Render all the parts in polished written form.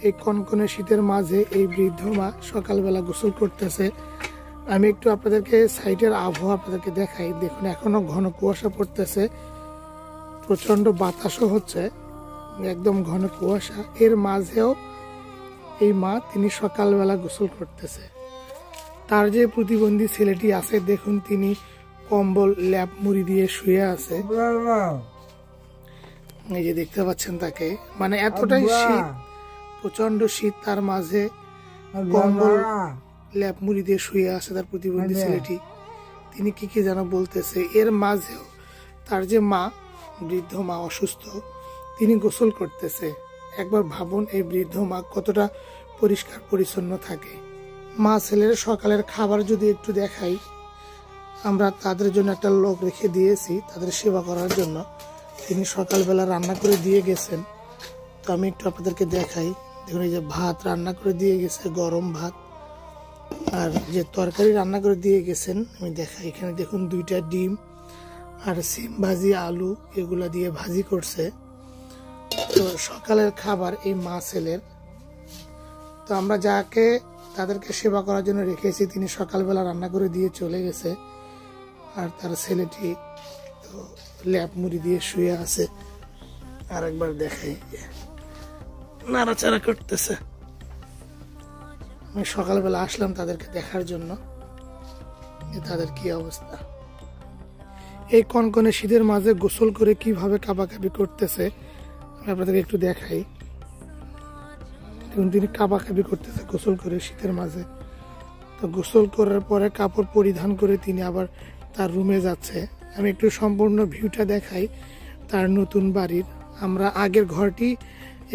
এই কনকনে শীতের মাঝে এই বৃদ্ধ মা সকালবেলা গোসল করতেছে। আমি একটু আপনাদেরকে সাইডের আবহাওয়া আপনাদেরকে দেখাই। দেখুন এখনো ঘন কুয়াশা পড়তেছে, প্রচন্ড বাতাসও হচ্ছে, একদম ঘন কুয়াশা। এর মাঝেও এই মা তিনি সকালবেলা গোসল করতেছে। তার যে প্রতিবন্ধী ছেলেটি আছে দেখুন, তিনি কম্বল ল্যাপ মুড়ি দিয়ে শুয়ে আছে। এই যে দেখতে পাচ্ছেন তাকে, মানে এতটাই শীত, প্রচন্ড শীত, তার মাঝে কম্বল ল্যাপ মুড়ি দিয়ে শুয়ে আছে তার প্রতিবন্ধী ছেলেটি। তিনি কি কি যেন বলতেছে। এর মাঝেও তার যে মা, বৃদ্ধ মা অসুস্থ, তিনি গোসল করতেছে। একবার ভাবুন এই বৃদ্ধ মা কতটা পরিষ্কার পরিচ্ছন্ন থাকে। মা ছেলের সকালের খাবার যদি একটু দেখাই, আমরা তাদের জন্য একটা লোক রেখে দিয়েছি তাদের সেবা করার জন্য। তিনি সকালবেলা রান্না করে দিয়ে গেছেন, তো আমি একটু আপনাদেরকে দেখাই। দেখুন এই যে ভাত রান্না করে দিয়ে গেছে, গরম ভাত, আর যে তরকারি রান্না করে দিয়ে গেছেন আমি দেখাই। এখানে দেখুন 2টা ডিম আর সিম ভাজি, আলু, এগুলা দিয়ে ভাজি করছে। তো সকালের খাবার এই মা ছেলের। তো আমরা যাকে তাদেরকে সেবা করার জন্য রেখেছি তিনি সকালবেলা রান্না করে দিয়ে চলে গেছে। আর তার ছেলেটি তো ল্যাপ মুড়ি দিয়ে শুয়ে আছে। আর একবার দেখাই, নাড়াচাড়া করতেছে। আমি সকালবেলা আসলাম তাদেরকে দেখার জন্য তাদের কি অবস্থা। এই কনকনে শীতের মাঝে গোসল করে কিভাবে কাবাকাবি করতেছে আমি আপনাদেরকে একটু দেখাই। তিনি কাবাকাবি করতেছে গোসল করে শীতের মাঝে। তো গোসল করার পরে কাপড় পরিধান করে তিনি আবার তার রুমে যাচ্ছে। আমি একটু সম্পূর্ণ ভিউটা দেখাই তার নতুন বাড়ির। আমরা আগের ঘরটি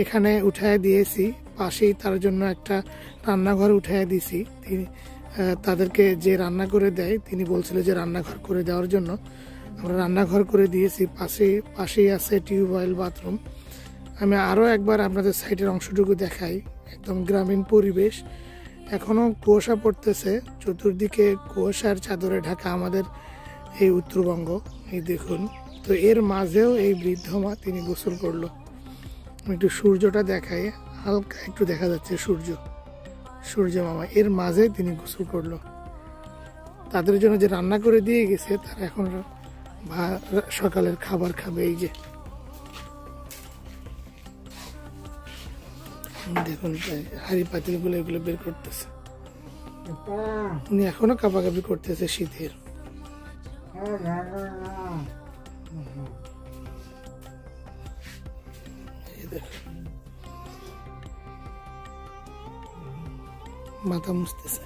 এখানে উঠায় দিয়েছি, পাশেই তার জন্য একটা রান্নাঘর উঠায় দিয়েছি। তিনি তাদেরকে যে রান্না করে দেয় তিনি বলছিল যে রান্নাঘর করে দেওয়ার জন্য, আমরা রান্নাঘর করে দিয়েছি। পাশেই আছে টিউবওয়েল, বাথরুম। আমি আরও একবার আপনাদের সাইডের অংশটুকু দেখাই। একদম গ্রামীণ পরিবেশ, এখনো কুয়াশা পড়তেছে, চতুর্দিকে কুয়াশার চাদরে ঢাকা আমাদের এই উত্তরবঙ্গ। এই দেখুন, তো এর মাঝেও এই বৃদ্ধ মা তিনি গোসল করলো। আমি একটু সূর্যটা দেখাই, হালকা একটু দেখা যাচ্ছে সূর্য মামা, এর মাঝে তিনি গোসল করলো। তাদের জন্য যে রান্না করে দিয়ে গেছে তারা এখন সকালের খাবার খাবে। এই যে দেখুন হাড়ি পাতিল গুলো এগুলো বের করতেছে। উনি এখনো কাবাকাবি করতেছে শীতের। মাথা মুছতেছে।